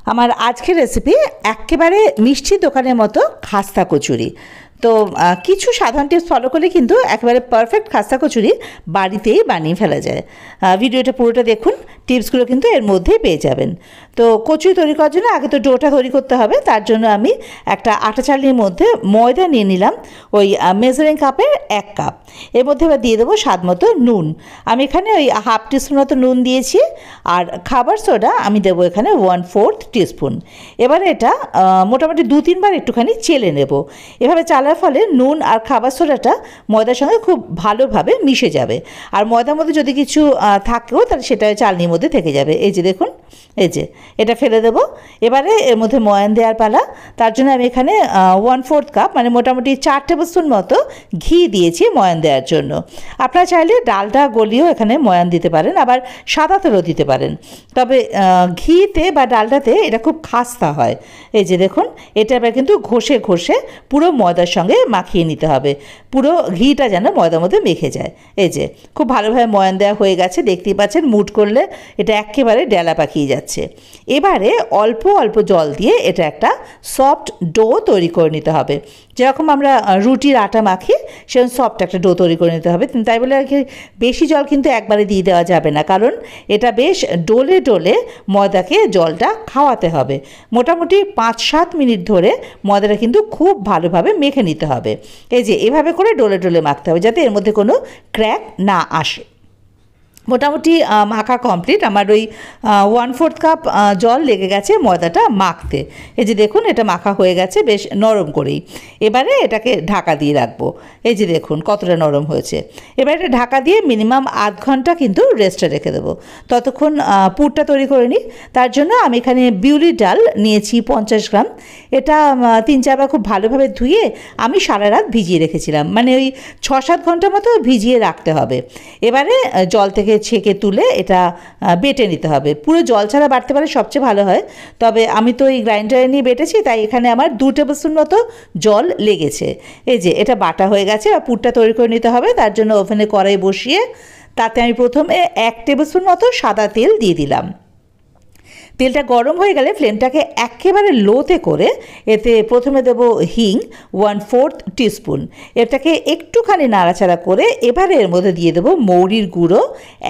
আমার আজকের রেসিপি একেবারে মিষ্টি দোকানের মতো খাস্তা কচুরি। তো কিছু সাধারণ টিপস ফলো করলে কিন্তু একেবারে পারফেক্ট খাস্তা কচুরি বাড়িতেই বানিয়ে ফেলা যায়। ভিডিওটা পুরোটা দেখুন, টিপসগুলো কিন্তু এর মধ্যেই পেয়ে যাবেন। তো কচুরি তৈরি করার জন্য আগে তো ডোটা তৈরি করতে হবে। তার জন্য আমি একটা আটা চালনির মধ্যে ময়দা নিয়ে নিলাম, ওই মেজারিং কাপের 1 কাপ। এর মধ্যে এবার দিয়ে দেবো স্বাদ মতো নুন। আমি এখানে ওই হাফ টিস্পুন মতো নুন দিয়েছি, আর খাবার সোডা আমি দেবো এখানে 1/4 টিস্পুন। এবারে এটা মোটামুটি 2-3 বার একটুখানি চেলে নেব। এভাবে চালার ফলে নুন আর খাবার সোডাটা ময়দার সঙ্গে খুব ভালোভাবে মিশে যাবে। আর ময়দার মধ্যে যদি কিছু থাকেও তাহলে সেটা চালনির মধ্যে থেকে যাবে। এই যে দেখুন, এই যে এটা ফেলে দেবো। এবারে এর মধ্যে ময়ান দেওয়ার পালা। তার জন্য আমি এখানে 1/4 কাপ মানে মোটামুটি 4 টেবিল স্পুন মতো ঘি দিয়েছি ময়ান দেওয়ার জন্য। আপনারা চাইলে ডালটা গলিয়েও এখানে ময়ান দিতে পারেন, আবার সাদা তেলও দিতে পারেন। তবে ঘিতে বা ডালটাতে এটা খুব খাস্তা হয়। এই যে দেখুন, এটা এবার কিন্তু ঘষে ঘষে পুরো ময়দার সঙ্গে মাখিয়ে নিতে হবে, পুরো ঘিটা যেন ময়দার মধ্যে মেখে যায়। এই যে খুব ভালোভাবে ময়ান দেওয়া হয়ে গেছে, দেখতেই পাচ্ছেন। মুট করলে এটা একেবারে ডেলা পাকিয়ে যাচ্ছে। এবারে অল্প অল্প জল দিয়ে এটা একটা সফট ডো তৈরি করে নিতে হবে। যেরকম আমরা রুটির আটা মাখি সেরকম সফট একটা ডো তৈরি করে নিতে হবে। তাই বলে আর কি বেশি জল কিন্তু একবারে দিয়ে দেওয়া যাবে না, কারণ এটা বেশ ডোলে ডোলে ময়দাকে জলটা খাওয়াতে হবে। মোটামুটি 5-7 মিনিট ধরে ময়দাটা কিন্তু খুব ভালোভাবে মেখে নিতে হবে। এই যে এভাবে করে ডোলে ডোলে মাখতে হবে, যাতে এর মধ্যে কোনো ক্র্যাক না আসে। মোটামুটি মাখা কমপ্লিট। আমার ওই 1/4 কাপ জল লেগে গেছে ময়দাটা মাখতে। এই যে দেখুন, এটা মাখা হয়ে গেছে বেশ নরম করেই। এবারে এটাকে ঢাকা দিয়ে রাখবো। এই যে দেখুন কতটা নরম হয়েছে। এবারে এটা ঢাকা দিয়ে মিনিমাম আধ ঘন্টা কিন্তু রেস্টে রেখে দেবো। ততক্ষণ পুরটা তৈরি করে নিই। তার জন্য আমি এখানে বিউলির ডাল নিয়েছি 50 গ্রাম। এটা 3-4 বার খুব ভালোভাবে ধুয়ে আমি সারা রাত ভিজিয়ে রেখেছিলাম, মানে ওই 6-7 ঘন্টা মতো ভিজিয়ে রাখতে হবে। এবারে জল থেকে ছেঁকে তুলে এটা বেটে নিতে হবে। পুরো জল ছাড়া বাটতে পারলে সবচেয়ে ভালো হয়, তবে আমি তো এই গ্রাইন্ডারে নিয়ে বেটেছি, তাই এখানে আমার 2 টেবিল স্পুন মতো জল লেগেছে। এই যে এটা বাটা হয়ে গেছে। আর পুরটা তৈরি করে নিতে হবে। তার জন্য ওভেনে কড়াই বসিয়ে তাতে আমি প্রথমে 1 টেবিল স্পুন মতো সাদা তেল দিয়ে দিলাম। তেলটা গরম হয়ে গেলে ফ্লেমটাকে একেবারে লোতে করে এতে প্রথমে দেবো হিং 1/4 টিস্পুন। এটাকে একটুখানি নাড়াচাড়া করে এবারে এর মধ্যে দিয়ে দেবো মৌরির গুঁড়ো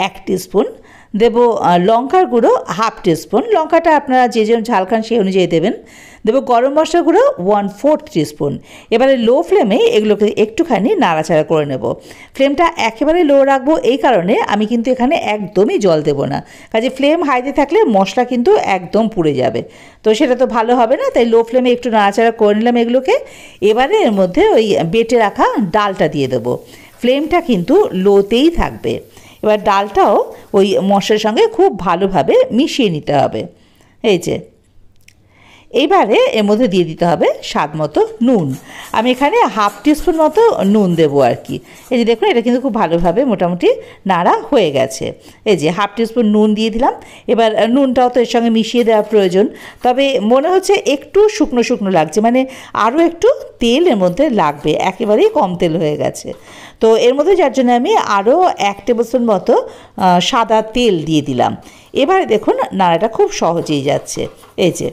1 টিস্পুন, দেবো লঙ্কার গুঁড়ো 1/2 টিস্পুন। লঙ্কাটা আপনারা যে যেমন ঝাল খান সেই অনুযায়ী দেবেন। দেবো গরম মশলা গুঁড়ো 1/4 টিস্পুন। এবারে লো ফ্লেমে এগুলোকে একটুখানি নাড়াচাড়া করে নেব। ফ্লেমটা একেবারে লো রাখবো, এই কারণে আমি কিন্তু এখানে একদমই জল দেবো না। কাজে ফ্লেম হাইতে থাকলে মশলা কিন্তু একদম পুড়ে যাবে, তো সেটা তো ভালো হবে না। তাই লো ফ্লেমে একটু নাড়াচাড়া করে নিলাম এগুলোকে। এবারে এর মধ্যে ওই বেটে রাখা ডালটা দিয়ে দেবো। ফ্লেমটা কিন্তু লোতেই থাকবে। এবার ডালটাও ওই মশলার সঙ্গে খুব ভালোভাবে মিশিয়ে নিতে হবে। এই যে এইবারে এর মধ্যে দিয়ে দিতে হবে স্বাদ মতো নুন। আমি এখানে 1/2 টিস্পুন মতো নুন দেবো আর কি। এই যে দেখুন, এটা কিন্তু খুব ভালোভাবে মোটামুটি নাড়া হয়ে গেছে। এই যে 1/2 টিস্পুন নুন দিয়ে দিলাম। এবার নুনটাও তো এর সঙ্গে মিশিয়ে দেওয়া প্রয়োজন, তবে মনে হচ্ছে একটু শুকনো শুকনো লাগছে, মানে আরও একটু তেল এর মধ্যে লাগবে, একেবারেই কম তেল হয়ে গেছে। তো এর মধ্যে যার জন্য আমি আরও 1 টেবিল স্পুন মতো সাদা তেল দিয়ে দিলাম। এবারে দেখুন নাড়াটা খুব সহজেই যাচ্ছে। এই যে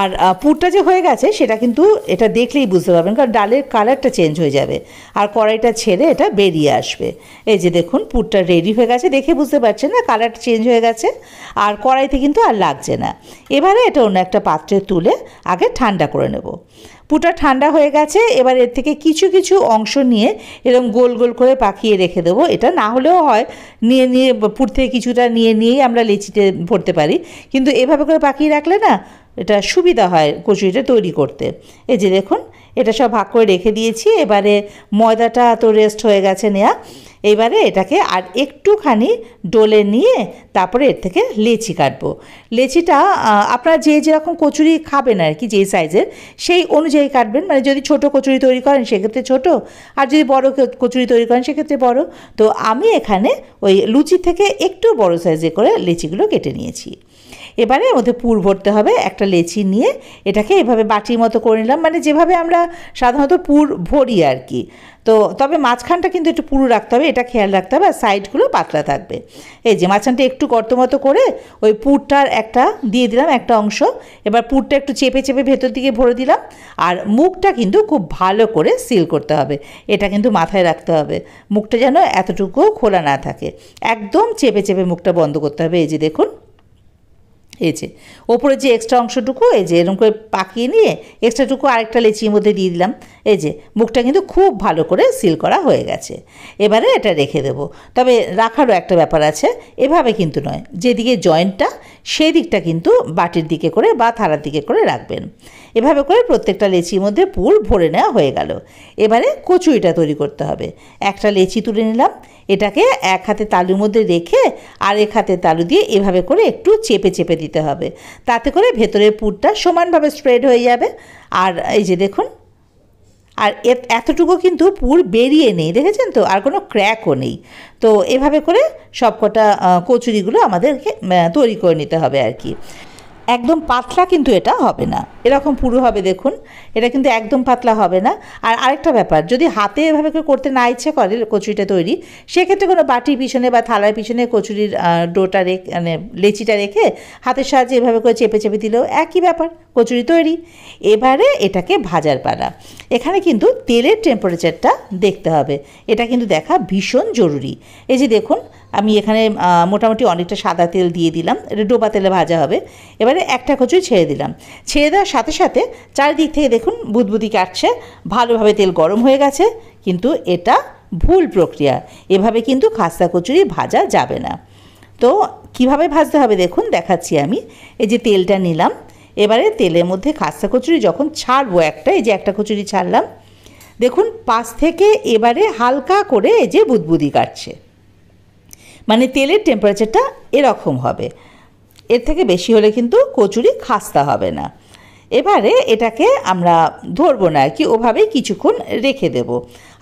আর পুরটা যে হয়ে গেছে সেটা কিন্তু এটা দেখলেই বুঝতে পারবেন, কারণ ডালের কালারটা চেঞ্জ হয়ে যাবে আর কড়াইটা ছেড়ে এটা বেরিয়ে আসবে। এই যে দেখুন পুরটা রেডি হয়ে গেছে, দেখে বুঝতে পারছেন না কালারটা চেঞ্জ হয়ে গেছে, আর কড়াইতে কিন্তু আর লাগছে না। এবারে এটা অন্য একটা পাত্রে তুলে আগে ঠান্ডা করে নেব। পুরটা ঠান্ডা হয়ে গেছে। এবার এর থেকে কিছু কিছু অংশ নিয়ে এরকম গোল গোল করে পাকিয়ে রেখে দেবো। এটা না হলেও হয়, নিয়ে নিয়ে পুর থেকে কিছুটা নিয়ে নিয়েই আমরা লেচিতে ভরতে পারি, কিন্তু এভাবে করে পাকিয়ে রাখলে না এটা সুবিধা হয় কচুরিটা তৈরি করতে। এই যে দেখুন এটা সব ভাগ করে রেখে দিয়েছি। এবারে ময়দাটা তো রেস্ট হয়ে গেছে নেওয়া। এবারে এটাকে আর একটুখানি ডোলে নিয়ে তারপরে এর থেকে লেচি কাটবো। লেচিটা আপনারা যে যেরকম কচুরি খাবেন আর কি, যেই সাইজের সেই অনুযায়ী কাটবেন। মানে যদি ছোট কচুরি তৈরি করেন সেক্ষেত্রে ছোট, আর যদি বড় কচুরি তৈরি করেন সেক্ষেত্রে বড়। তো আমি এখানে ওই লুচি থেকে একটু বড় সাইজে করে লেচিগুলো কেটে নিয়েছি। এবারে ওর মধ্যে পুর ভরতে হবে। একটা লেচি নিয়ে এটাকে এভাবে বাটির মতো করে নিলাম, মানে যেভাবে আমরা সাধারণত পুর ভরি আর কি। তো তবে মাঝখানটা কিন্তু একটু পুরু রাখতে হবে, এটা খেয়াল রাখতে হবে, আর সাইডগুলো পাতলা থাকবে। এই যে মাঝখানটা একটু গর্ত মতো করে ওই পুরটার একটা দিয়ে দিলাম একটা অংশ। এবার পুরটা একটু চেপে চেপে ভেতর দিকে ভরে দিলাম। আর মুখটা কিন্তু খুব ভালো করে সিল করতে হবে, এটা কিন্তু মাথায় রাখতে হবে। মুখটা যেন এতটুকুও খোলা না থাকে, একদম চেপে চেপে মুখটা বন্ধ করতে হবে। এই যে দেখুন, এই যে ওপরে যে এক্সট্রা অংশটুকু এই যে এরকম করে পাকিয়ে নিয়ে এক্সট্রাটুকু আরেকটা লেচির মধ্যে দিয়ে দিলাম। এই যে মুখটা কিন্তু খুব ভালো করে সিল করা হয়ে গেছে। এবারে এটা রেখে দেবো। তবে রাখারও একটা ব্যাপার আছে, এভাবে কিন্তু নয়, যেদিকে জয়েন্টটা সেই দিকটা কিন্তু বাটির দিকে করে বা থালার দিকে করে রাখবেন। এভাবে করে প্রত্যেকটা লেচির মধ্যে পুর ভরে নেওয়া হয়ে গেল। এবারে কচুরিটা তৈরি করতে হবে। একটা লেচি তুলে নিলাম, এটাকে এক হাতে তালুর মধ্যে রেখে আর এক হাতে তালু দিয়ে এভাবে করে একটু চেপে চেপে দিতে হবে, তাতে করে ভেতরের পুরটা সমানভাবে স্প্রেড হয়ে যাবে। আর এই যে দেখুন, আর এতটুকু কিন্তু পুর বেরিয়ে নেই, দেখেছেন তো, আর কোনো ক্র্যাকও নেই। তো এভাবে করে সবকটা কচুরিগুলো আমাদেরকে তৈরি করে নিতে হবে আর কি। একদম পাতলা কিন্তু এটা হবে না, এরকম পুরো হবে দেখুন, এটা কিন্তু একদম পাতলা হবে না। আর আরেকটা ব্যাপার, যদি হাতে এভাবে করে করতে না ইচ্ছে করে কচুরিটা তৈরি, সেক্ষেত্রে কোনো বাটির পিছনে বা থালার পিছনে কচুরির ডোটা রেখে মানে লেচিটা রেখে হাতের সাহায্যে এভাবে করে চেপে চেপে দিলেও একই ব্যাপার, কচুরি তৈরি। এবারে এটাকে ভাজার পালা। এখানে কিন্তু তেলের টেম্পারেচারটা দেখতে হবে, এটা কিন্তু দেখা ভীষণ জরুরি। এই যে দেখুন, আমি এখানে মোটামুটি অনেকটা সাদা তেল দিয়ে দিলাম, এটা ডোবা তেলে ভাজা হবে। এবারে একটা কচুরি ছেড়ে দিলাম, ছেড়ে দেওয়ার সাথে সাথে চারিদিক থেকে দেখুন বুদবুদি কাটছে, ভালোভাবে তেল গরম হয়ে গেছে। কিন্তু এটা ভুল প্রক্রিয়া, এভাবে কিন্তু খাস্তা কচুরি ভাজা যাবে না। তো কিভাবে ভাজতে হবে দেখুন, দেখাচ্ছি আমি। এই যে তেলটা নিলাম, এবারে তেলের মধ্যে খাস্তা কচুরি যখন ছাড়বো একটা, এই যে একটা কচুরি ছাড়লাম, দেখুন পাশ থেকে এবারে হালকা করে এই যে বুদবুদি কাটছে, মানে তেলের টেম্পারেচারটা এরকম হবে। এর থেকে বেশি হলে কিন্তু কচুরি খাস্তা হবে না। এবারে এটাকে আমরা ধরবো না আর কি, ওভাবেই কিছুক্ষণ রেখে দেব।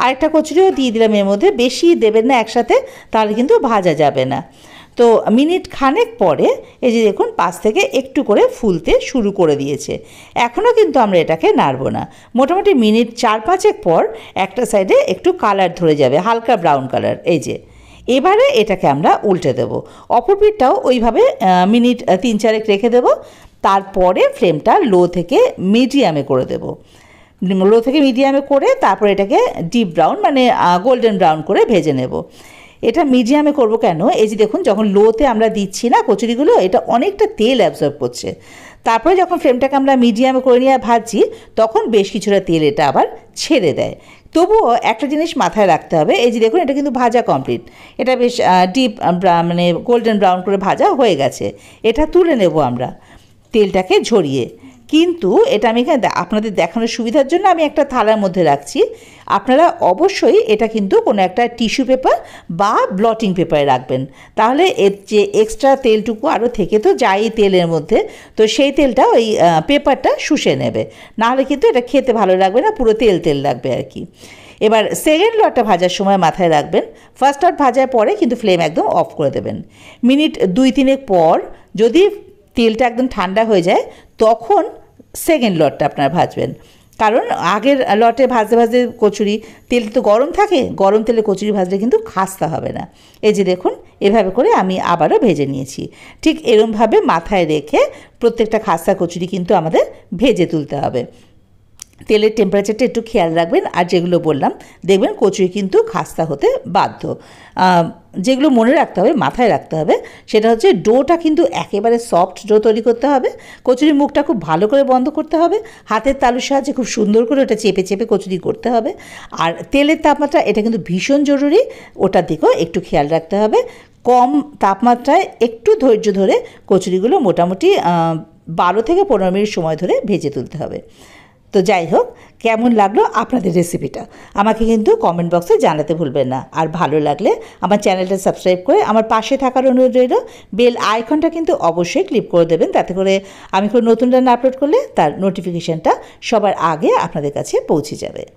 আরেকটা কচুরিও দিয়ে দিলাম এর মধ্যে, বেশি দেবেন না একসাথে, তাহলে কিন্তু ভাজা যাবে না। তো মিনিট খানেক পরে এই যে দেখুন পাশ থেকে একটু করে ফুলতে শুরু করে দিয়েছে। এখনও কিন্তু আমরা এটাকে নাড়ব না, মোটামুটি মিনিট 4-5 পর একটা সাইডে একটু কালার ধরে যাবে, হালকা ব্রাউন কালার। এই যে এবারে এটাকে আমরা উল্টে দেব, অপর পিঠটাও ওইভাবে মিনিট 3-4 রেখে দেব। তারপরে ফ্লেমটা লো থেকে মিডিয়ামে করে দেব, লো থেকে মিডিয়ামে করে তারপর এটাকে ডিপ ব্রাউন মানে গোল্ডেন ব্রাউন করে ভেজে নেব। এটা মিডিয়ামে করব কেন, এই যে দেখুন যখন লোতে আমরা দিচ্ছি না কচুরিগুলো, এটা অনেকটা তেল অ্যাবজর্ব করছে। তারপরে যখন ফ্লেমটাকে আমরা মিডিয়ামে করে নিয়ে ভাজছি, তখন বেশ কিছুটা তেল এটা আবার ছেড়ে দেয়। তবুও একটা জিনিস মাথায় রাখতে হবে, এই যে দেখুন এটা কিন্তু ভাজা কমপ্লিট, এটা বেশ ডিপ মানে গোল্ডেন ব্রাউন করে ভাজা হয়ে গেছে। এটা তুলে নেব আমরা তেলটাকে ঝরিয়ে। কিন্তু এটা আমি এখানে আপনাদের দেখানোর সুবিধার জন্য আমি একটা থালার মধ্যে রাখছি। আপনারা অবশ্যই এটা কিন্তু কোনো একটা টিস্যু পেপার বা ব্লটিং পেপারে রাখবেন, তাহলে এর যে এক্সট্রা তেলটুকু আরও থেকে তো যাই তেলের মধ্যে, তো সেই তেলটা ওই পেপারটা শুষে নেবে, নাহলে কিন্তু এটা খেতে ভালো লাগবে না, পুরো তেল তেল লাগবে আর কি। এবার সেকেন্ড লটটা ভাজার সময় মাথায় রাখবেন, ফার্স্ট লট ভাজার পরে কিন্তু ফ্লেম একদম অফ করে দেবেন। মিনিট 2-3 পর যদি তেলটা একদম ঠান্ডা হয়ে যায়, তখন সেকেন্ড লটটা আপনারা ভাজবেন। কারণ আগের লটে ভাজতে ভাজতে কচুরি তেল তো গরম থাকে, গরম তেলে কচুরি ভাজলে কিন্তু খাস্তা হবে না। এই যে দেখুন এভাবে করে আমি আবারও ভেজে নিয়েছি। ঠিক এরমভাবে মাথায় রেখে প্রত্যেকটা খাস্তা কচুরি কিন্তু আমাদের ভেজে তুলতে হবে। তেলের টেম্পারেচারটা একটু খেয়াল রাখবেন, আর যেগুলো বললাম দেখবেন কচুরি কিন্তু খাস্তা হতে বাধ্য। যেগুলো মনে রাখতে হবে, মাথায় রাখতে হবে, সেটা হচ্ছে ডোটা কিন্তু একেবারে সফট ডো তৈরি করতে হবে, কচুরির মুখটা খুব ভালো করে বন্ধ করতে হবে, হাতের তালুর সাহায্যে খুব সুন্দর করে ওটা চেপে চেপে কচুরি করতে হবে। আর তেলের তাপমাত্রা এটা কিন্তু ভীষণ জরুরি, ওটার দিকেও একটু খেয়াল রাখতে হবে। কম তাপমাত্রায় একটু ধৈর্য ধরে কচুরিগুলো মোটামুটি 12 থেকে 15 মিনিট সময় ধরে ভেজে তুলতে হবে। তো যাই হোক, কেমন লাগলো আপনাদের রেসিপিটা আমাকে কিন্তু কমেন্ট বক্সে জানাতে ভুলবেন না। আর ভালো লাগলে আমার চ্যানেলটা সাবস্ক্রাইব করে আমার পাশে থাকার অনুরোধ রইল। বেল আইকনটা কিন্তু অবশ্যই ক্লিক করে দেবেন, তাতে করে আমি কোনো নতুন রান্না আপলোড করলে তার নোটিফিকেশানটা সবার আগে আপনাদের কাছে পৌঁছে যাবে।